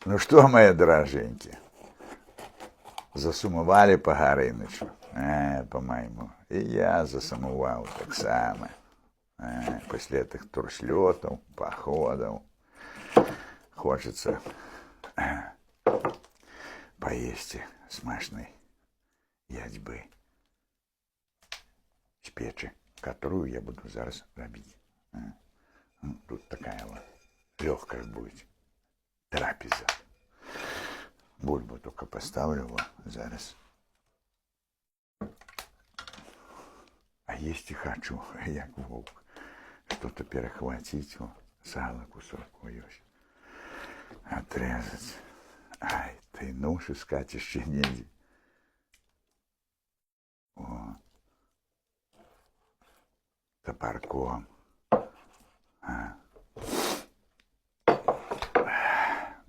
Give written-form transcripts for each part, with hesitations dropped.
Ну что, мои дороженьки, засумували по Горынычу? По-моему. И я засумувал так само. После этих турслетов, походов. Хочется поесть смачной ядьбы з печи, которую я буду зараз робить. Тут такая вот легкая будет трапеза. Бульбу только поставлю его зараз. А есть и хочу, як волк. Что-то перехватить, сало кусок уешь. Отрезать. Ай, ты нож искать еще негде. О. Топорком.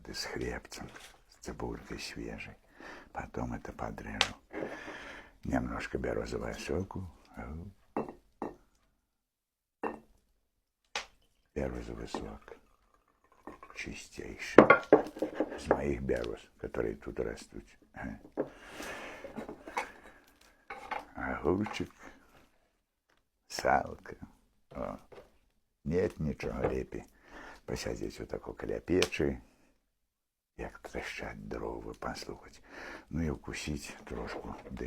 Да с хлебцем, с цибулькой свежей. Потом это подрежу. Немножко березовую соку. Березовый сок. Чистейший. Из моих берез, которые тут растут. Огурчик. Салка. О. Нет нічого лепей. Посадить вот такой каля печи, як трещать дрова, послухать. Ну и укусить трошку, да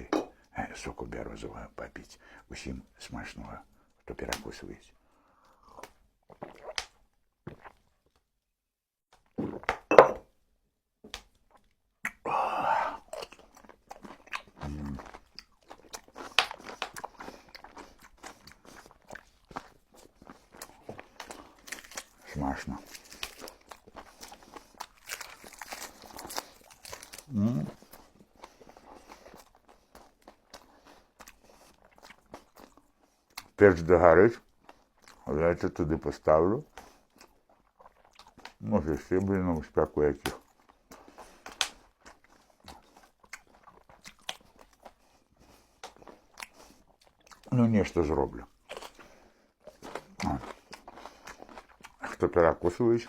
соку березового попить. Усім смачного, хто перекусывает. Смачно. Печ догорить, яйця туди поставлю. Може ще, блін, спеку яких. Ну, нечто зроблю. Хто перекусує.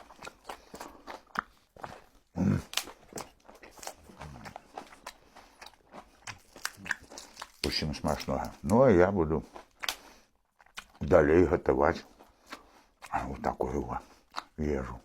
Усім смачного. Ну, а я буду далі готувати вот такую вот ежу.